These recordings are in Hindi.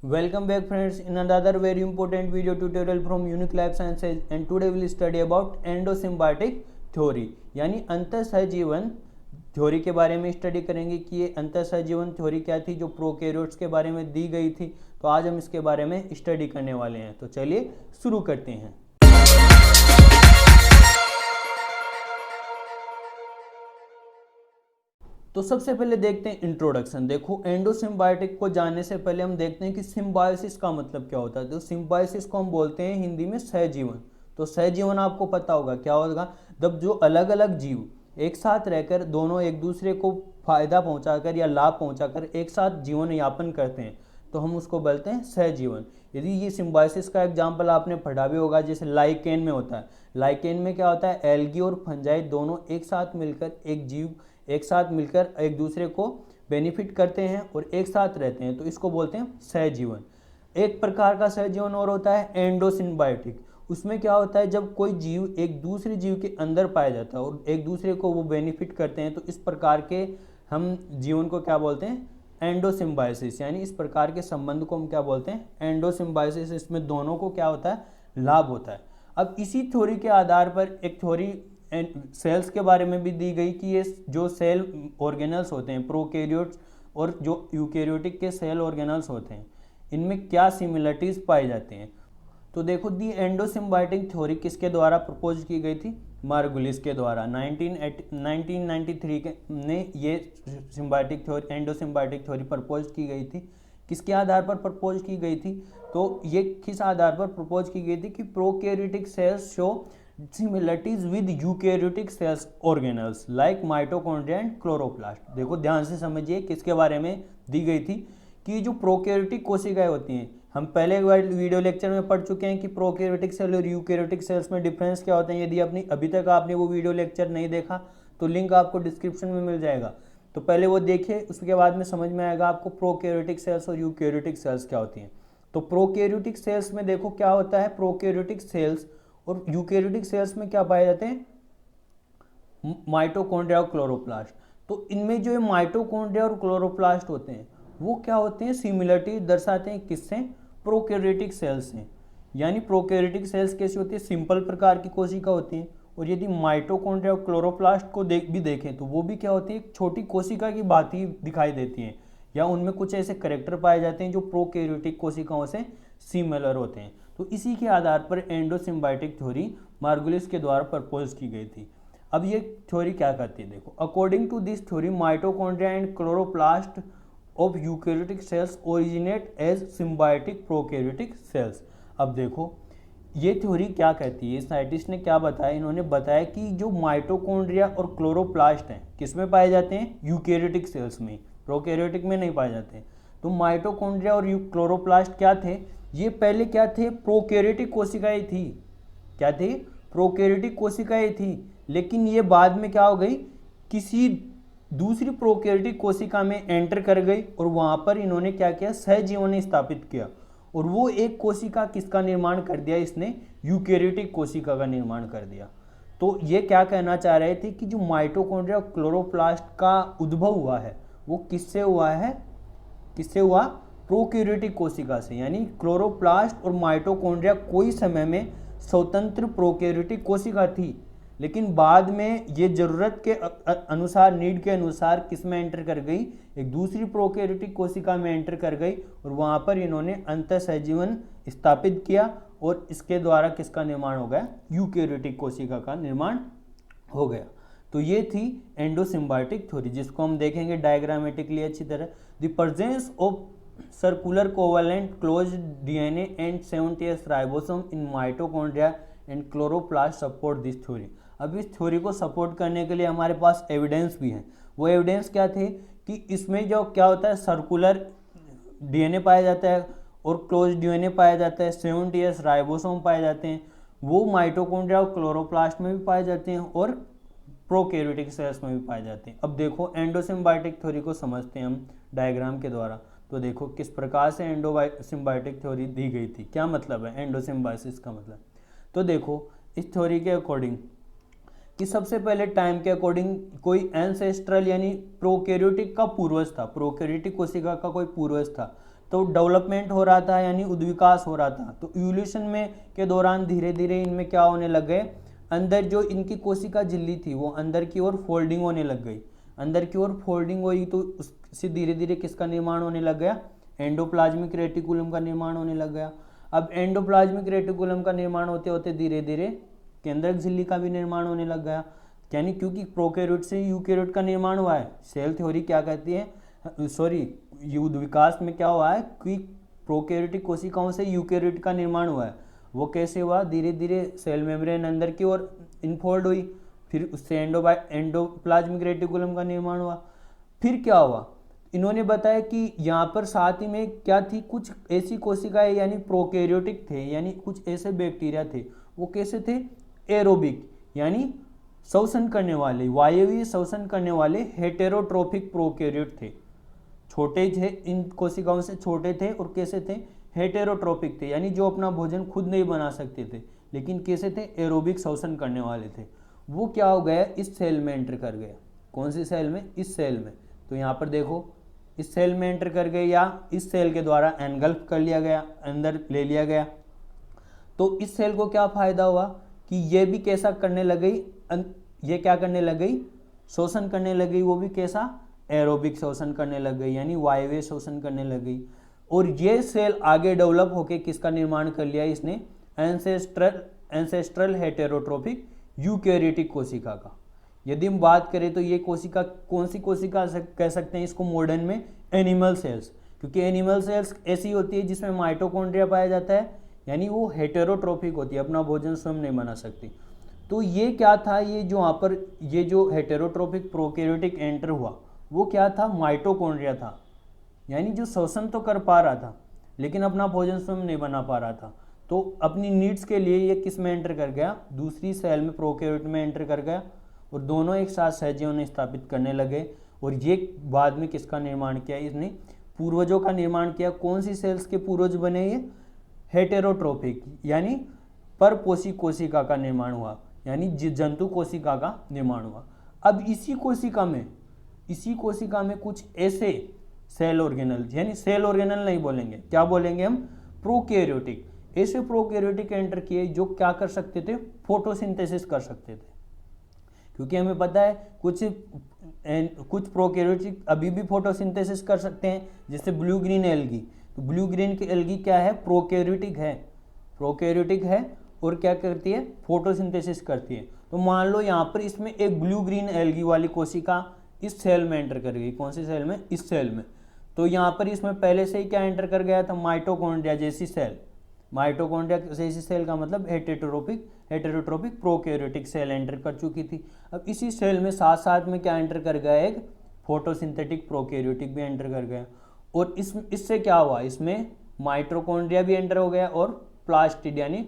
Welcome back friends in another very important video tutorial from Unique Life Sciences, and today we'll study about endosymbiotic theory यानी अंतःसहजीवन थ्योरी के बारे में स्टडी करेंगे कि ये अंतःसहजीवन थ्योरी क्या थी जो प्रोकैरियोट्स के बारे में दी गई थी। तो आज हम इसके बारे में स्टडी करने वाले हैं। तो चलिए शुरू करते हैं। तो सबसे पहले देखते हैं इंट्रोडक्शन। देखो, एंडोसिम्बायोटिक को जानने से पहले हम देखते हैं कि सिम्बायोसिस का मतलब क्या होता है। तो सिम्बायोसिस को हम बोलते हैं हिंदी में सहजीवन। तो सहजीवन आपको पता होगा क्या होगा, जब जो अलग अलग जीव एक साथ रहकर दोनों एक दूसरे को फायदा पहुंचाकर या लाभ पहुंचाकर एक साथ जीवन यापन करते हैं तो हम उसको बोलते हैं सहजीवन। यदि ये सिम्बायोसिस का एग्जाम्पल आपने पढ़ा भी होगा, जैसे लाइकेन में होता है। लाइकेन में क्या होता है, एल्गी और फंजाई दोनों एक साथ मिलकर एक दूसरे को बेनिफिट करते हैं और एक साथ रहते हैं, तो इसको बोलते हैं सहजीवन। एक प्रकार का सहजीवन और होता है एंडोसिम्बायोटिक। उसमें क्या होता है, जब कोई जीव एक दूसरे जीव के अंदर पाया जाता है और एक दूसरे को वो बेनिफिट करते हैं, तो इस प्रकार के हम जीवन को क्या बोलते हैं, एंडोसिम्बायोसिस। यानी इस प्रकार के संबंध को हम क्या बोलते हैं, एंडोसिम्बायोसिस। इसमें दोनों को क्या होता है, लाभ होता है। अब इसी थ्योरी के आधार पर एक थ्योरी सेल्स के बारे में भी दी गई कि ये जो सेल ऑर्गेनल्स होते हैं प्रोकैरियोट्स और जो यूकैरियोटिक के सेल ऑर्गेनल्स होते हैं, इनमें क्या सिमिलरिटीज पाई जाती हैं। तो देखो, दी एंडोसिम्बायोटिक थ्योरी किसके द्वारा प्रपोज की गई थी, मार्गुलिस के द्वारा। 1993 ने ये symbiotic theory endosymbiotic theory propose की गई थी। किसके आधार पर प्रपोज की गई थी, तो ये किस आधार पर प्रपोज की गई थी कि prokaryotic cells show similarities with eukaryotic cells organelles like mitochondria and chloroplast। देखो ध्यान से समझिए किसके बारे में दी गई थी कि जो प्रोकैरियोटिक कोशिकाएं होती हैं, हम पहले वीडियो लेक्चर में पढ़ चुके हैं कि प्रोकैरियोटिक सेल और यूकैरियोटिक सेल्स में डिफरेंस क्या होते हैं। यदि अभी तक आपने वो वीडियो लेक्चर नहीं देखा तो लिंक आपको डिस्क्रिप्शन में मिल जाएगा, तो पहले वो देखिए, उसके बाद में समझ में आएगा आपको प्रोकैरियोटिक सेल्स और यूकैरियोटिक सेल्स क्या होती हैं। तो प्रोकैरियोटिक सेल्स में देखो क्या होता है, प्रोकैरियोटिक सेल्स और यूकैरियोटिक सेल्स में क्या पाए जाते हैं, माइटोकॉन्ड्रिया और क्लोरोप्लास्ट। तो इनमें जो माइटोकॉन्ड्रिया और क्लोरोप्लास्ट होते हैं वो क्या होते हैं, सिमिलरिटी दर्शाते हैं किससे, प्रोकैरियोटिक सेल्स से। यानी प्रोकैरियोटिक सेल्स कैसी होती है, सिंपल प्रकार की कोशिका होती हैं। और यदि माइटोकॉन्ड्रिया और क्लोरोप्लास्ट को भी देखें तो वो भी क्या होती है, एक छोटी कोशिका की बात ही दिखाई देती है, या उनमें कुछ ऐसे करेक्टर पाए जाते हैं जो प्रोकैरियोटिक कोशिकाओं से सिमिलर होते हैं। तो इसी के आधार पर एंडोसिम्बायोटिक थ्योरी मार्गुलिस के द्वारा प्रपोज की गई थी। अब ये थ्योरी क्या करती है, देखो, according to this theory mitochondria and chloroplast of eukaryotic cells originate as symbiotic prokaryotic cells. अब देखो ये थ्योरी क्या कहती है, साइंटिस्ट ने क्या बताया, इन्होंने बताया कि जो माइटोकॉन्ड्रिया और क्लोरोप्लास्ट हैं किसमें पाए जाते हैं, यूकैरियोटिक सेल्स में, प्रोकैरियोटिक में नहीं पाए जाते। तो माइटोकॉन्ड्रिया और क्लोरोप्लास्ट क्या थे, ये पहले क्या थे, प्रोकैरियोटिक कोशिकाएं थी। क्या थी, प्रोकैरियोटिक कोशिकाएं थी। लेकिन ये बाद में क्या हो गई, किसी दूसरी प्रोकैरियोटिक कोशिका में एंटर कर गई और वहां पर इन्होंने क्या किया, सहजीवन स्थापित किया। और वो एक कोशिका किसका निर्माण कर दिया, इसने यूकैरियोटिक कोशिका का निर्माण कर दिया। तो ये क्या कहना चाह रहे थे कि जो माइटोकॉन्ड्रिया और क्लोरोप्लास्ट का उद्भव हुआ है वो किससे हुआ है, किससे हुआ, प्रोकैरियोटिक कोशिका से। यानी क्लोरोप्लास्ट और माइटोकॉन्ड्रिया कोई समय में स्वतंत्र प्रोकैरियोटिक कोशिका थी, लेकिन बाद में ये जरूरत के अनुसार, नीड के अनुसार किस में एंटर कर गई, एक दूसरी प्रोकैरियोटिक कोशिका में एंटर कर गई और वहां पर इन्होंने अंतःसहजीवन स्थापित किया और इसके द्वारा किसका निर्माण हो गया, यूकैरियोटिक कोशिका का निर्माण हो गया। तो ये थी एंडोसिम्बायोटिक थ्योरी, जिसको हम देखेंगे डायग्रामेटिकली अच्छी तरह। The presence of circular covalent close DNA and 70s ribosome in mitochondria and chloroplast support this theory. अब इस थ्योरी को सपोर्ट करने के लिए हमारे पास एविडेंस भी हैं। वो एविडेंस क्या थे कि इसमें जो क्या होता है, सर्कुलर डीएनए पाया जाता है और क्लोज डीएनए पाया जाता है, 70s राइबोसोम पाए जाते हैं, वो माइटोकॉन्ड्रिया और क्लोरोप्लास्ट में भी पाए जाते हैं और प्रोकैरियोटिक सेल्स में भी पाए जाते हैं। अब देखो एंडोसिम्बायोटिक थ्योरी को समझते हैं हम डायग्राम के द्वारा। तो देखो किस प्रकार से एंडोसिम्बायोटिक थ्योरी दी गई थी, क्या मतलब है एंडोसिम्बायोसिस का मतलब। तो देखो इस थ्योरी के अकॉर्डिंग कि सबसे पहले टाइम के अकॉर्डिंग कोई एंसेस्ट्रल यानी प्रोकैरियोटिक का पूर्वज था, प्रोकैरियोटिक कोशिका का कोई पूर्वज था। तो डेवलपमेंट हो रहा था यानी उद्विकास हो रहा था। तो इवोल्यूशन में के दौरान धीरे धीरे इनमें क्या होने लग गए, अंदर जो इनकी कोशिका झिल्ली थी वो अंदर की ओर फोल्डिंग होने लग गई। अंदर की ओर फोल्डिंग हुई तो उससे धीरे धीरे किसका निर्माण होने लग गया, एंडोप्लाज्मिक रेटिकुलम का निर्माण होने लग गया। अब एंडोप्लाज्मिक रेटिकुलम का निर्माण होते होते धीरे धीरे केंद्रक झिल्ली का भी निर्माण होने लग गया। यानी क्योंकि प्रोकैरियोट से यूकैरियोट का निर्माण हुआ है, सेल थ्योरी क्या कहती है, युद्ध विकास में क्या हुआ है कि प्रोकैरियोटिक कोशिकाओं से यूकैरियोट का निर्माण हुआ है। वो कैसे हुआ, धीरे धीरे सेल मेम्ब्रेन अंदर की ओर इनफोल्ड हुई, फिर उससे एंडोप्लाज्मिक रेटिकुलम का निर्माण हुआ। फिर क्या हुआ, इन्होंने बताया कि यहाँ पर साथ ही में क्या थी, कुछ ऐसी कोशिकाएं यानी प्रोकैरियोटिक थे, यानी कुछ ऐसे बैक्टीरिया थे, वो कैसे थे, एरोबिक यानी श्वसन करने वाले, वायवीय श्वसन करने वाले हेटेरोट्रोफिक प्रोकैरियोट थे। छोटे थे, इन कोशिकाओं से छोटे थे और कैसे थे, हेटेरोट्रोफिक थे, यानी जो अपना भोजन खुद नहीं बना सकते थे, लेकिन कैसे थे, एरोबिक श्वसन करने वाले थे। वो क्या हो गया, इस सेल में एंटर कर गया। कौन सी सेल में, इस सेल में। तो यहाँ पर देखो इस सेल में एंटर कर गए या इस सेल के द्वारा एनगल्फ कर लिया गया, अंदर ले लिया गया। तो इस सेल को क्या फायदा हुआ कि ये भी कैसा करने लग गई, ये क्या करने लग गई, शोषण करने लग गई, वो भी कैसा, एरोबिक शोषण करने लग गई, यानी वायवीय शोषण करने लग गई। और ये सेल आगे डेवलप होके किसका निर्माण कर लिया इसने, एंसेस्ट्रल हेटेरोट्रोफिक यूकैरियोटिक कोशिका का। यदि हम बात करें तो ये कोशिका कौन सी कोशिका कह सकते हैं इसको मॉडर्न में, एनिमल सेल्स, क्योंकि एनिमल सेल्स ऐसी होती है जिसमें माइटोकॉन्ड्रिया पाया जाता है, यानी वो हेटेरोट्रोफिक होती है, अपना भोजन स्वयं नहीं बना सकती। तो ये क्या था, ये जो वहाँ पर ये जो हेटेरोट्रोफिक प्रोकैरियोटिक एंटर हुआ वो क्या था, माइटोकॉन्ड्रिया था, यानी जो श्वसन तो कर पा रहा था लेकिन अपना भोजन स्वयं नहीं बना पा रहा था। तो अपनी नीड्स के लिए ये किस में एंटर कर गया, दूसरी सेल में, प्रोकैरियोट में एंटर कर गया, और दोनों एक साथ सहजीवन स्थापित करने लगे। और ये बाद में किसका निर्माण किया, इसने पूर्वजों का निर्माण किया। कौन सी सेल्स के पूर्वज बने, ये हेटेरोट्रोफिक यानी परपोषी कोशिका का निर्माण हुआ, यानी जंतु कोशिका का निर्माण हुआ। अब इसी कोशिका में कुछ ऐसे सेल ऑर्गेनल, यानी सेल ऑर्गेनल नहीं बोलेंगे, क्या बोलेंगे हम, प्रोकैरियोटिक, ऐसे प्रोकैरियोटिक एंटर किए जो क्या कर सकते थे, फोटोसिंथेसिस कर सकते थे। क्योंकि हमें पता है कुछ प्रोकैरियोटिक अभी भी फोटोसिंथेसिस कर सकते हैं, जैसे ब्लू ग्रीन एल्गी। तो ब्लू ग्रीन की एल्गी क्या है, प्रोकैरियोटिक है और क्या करती है, फोटोसिंथेसिस करती है। तो मान लो यहाँ पर इसमें एक ब्लू ग्रीन एल्गी वाली कोशिका इस सेल में एंटर कर गई, कौन सी सेल में, इस सेल में। तो यहाँ पर इसमें पहले से ही क्या एंटर कर गया था, माइटोकॉन्ड्रिया जैसी सेल। माइटोकॉन्ड्रिया जैसी सेल का मतलब हेटेरोट्रोफिक प्रोकैरियोटिक सेल एंटर कर चुकी थी। अब इसी सेल में साथ साथ में क्या एंटर कर गया, एक फोटोसिंथेटिक प्रोकैरियोटिक भी एंटर कर गया। और इससे क्या हुआ, इसमें माइटोकॉन्ड्रिया भी एंटर हो गया और प्लास्टिड यानी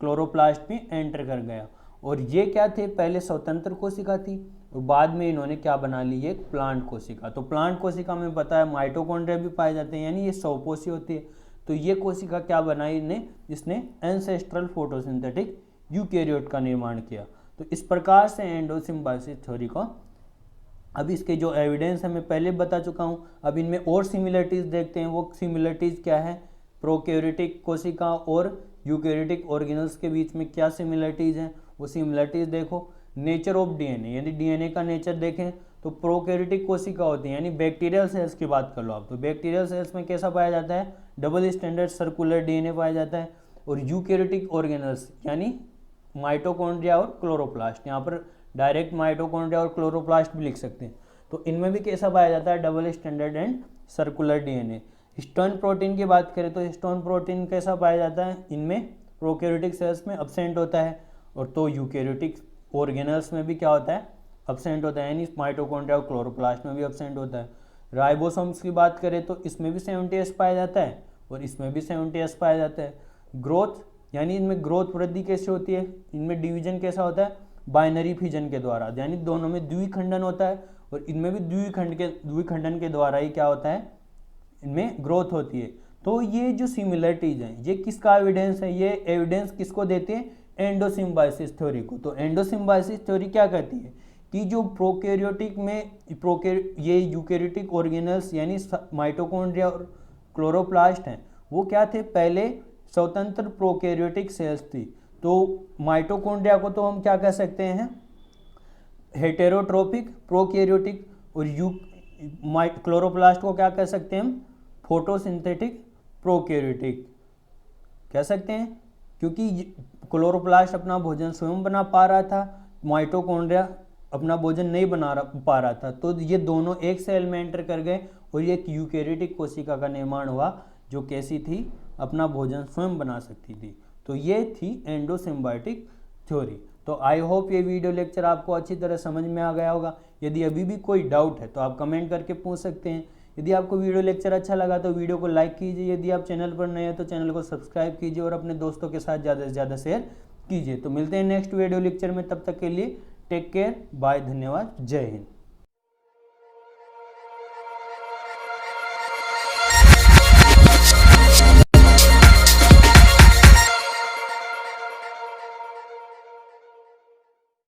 क्लोरोप्लास्ट भी एंटर कर गया। और ये क्या थे, पहले स्वतंत्र कोशिका थी और बाद में इन्होंने क्या बना ली, एक प्लांट कोशिका। तो प्लांट कोशिका में पता है माइटोकॉन्ड्रिया भी पाए जाते हैं, यानी ये स्वपोषी होती है। तो ये कोशिका क्या बनाई इसने एंसेस्ट्रल फोटोसिंथेटिक यूकैरियोट का निर्माण किया। तो इस प्रकार से एंडोसिम्बायोसिस थ्योरी को, अब इसके जो एविडेंस है मैं पहले बता चुका हूँ। अब इनमें और सिमिलरिटीज देखते हैं, वो सिमिलरिटीज क्या है, प्रोकैरियोटिक कोशिका और यूकैरियोटिक ऑर्गेनल्स के बीच में क्या सिमिलरिटीज हैं, वो सिमिलरिटीज देखो। नेचर ऑफ डीएनए, यदि डीएनए का नेचर देखें तो प्रोकैरियोटिक कोशिका होती है, यानी बैक्टीरियल सेल्स की बात कर लो आप, तो बैक्टीरियल सेल्स में कैसा पाया जाता है, डबल स्टैंडर्ड सर्कुलर डीएनए पाया जाता है। और यूकैरियोटिक ऑर्गेनल्स यानी माइटोकॉन्ड्रिया और क्लोरोप्लास्ट, यहाँ पर डायरेक्ट माइटोकॉन्ड्रिया और क्लोरोप्लास्ट भी लिख सकते हैं। तो इनमें भी कैसा पाया जाता है, double standard and circular DNA. Histone protein की बात करें तो हिस्टोन प्रोटीन कैसा पाया जाता है, इनमें प्रोकैरियोटिक सेल्स में अब्सेंट होता है, और तो यूकैरियोटिक ऑर्गेनल्स में भी क्या होता है, अब्सेंट होता है, यानी माइटोकॉन्ड्रिया और क्लोरोप्लास्ट में भी अब्सेंट होता है। राइबोसोम्स की बात करें तो इसमें भी 70S पाया जाता है और इसमें भी 70S पाया जाता है। ग्रोथ यानी इनमें ग्रोथ वृद्धि कैसे होती है, इनमें डिवीजन कैसा होता है, बाइनरी फिजन के द्वारा, यानी दोनों में द्विखंडन होता है और इनमें भी द्विखंडन के द्वारा ही क्या होता है, इनमें ग्रोथ होती है। तो ये जो सिमिलरिटीज हैं ये किसका एविडेंस है, ये एविडेंस किसको देते हैं, एंडोसिम्बायोसिस थ्योरी को। तो एंडोसिम्बायोसिस थ्योरी क्या कहती है कि जो प्रोकैरियोटिक में ये यूकैरियोटिक ऑर्गेनल्स यानी माइटोकॉन्ड्रिया और क्लोरोप्लास्ट हैं वो क्या थे, पहले स्वतंत्र प्रोकैरियोटिक सेल्स थी। तो माइटोकॉन्ड्रिया को तो हम क्या कह सकते हैं, हेटेरोट्रोपिक प्रोकैरियोटिक, और क्लोरोप्लास्ट को क्या कह सकते हैं हम, फोटोसिंथेटिक प्रोकैरियोटिक कह सकते हैं, क्योंकि क्लोरोप्लास्ट अपना भोजन स्वयं बना पा रहा था, माइटोकॉन्ड्रिया अपना भोजन नहीं पा रहा था। तो ये दोनों एक सेल में एंटर कर गए और ये एक यूकैरियोटिक कोशिका का निर्माण हुआ जो कैसी थी, अपना भोजन स्वयं बना सकती थी। तो ये थी एंडोसिम्बायोटिक थ्योरी। तो आई होप ये वीडियो लेक्चर आपको अच्छी तरह समझ में आ गया होगा। यदि अभी भी कोई डाउट है तो आप कमेंट करके पूछ सकते हैं। यदि आपको वीडियो लेक्चर अच्छा लगा तो वीडियो को लाइक कीजिए, यदि आप चैनल पर नए हैं तो चैनल को सब्सक्राइब कीजिए और अपने दोस्तों के साथ ज़्यादा से ज़्यादा शेयर कीजिए। तो मिलते हैं नेक्स्ट वीडियो लेक्चर में, तब तक के लिए टेक केयर, बाय, धन्यवाद, जय हिंद।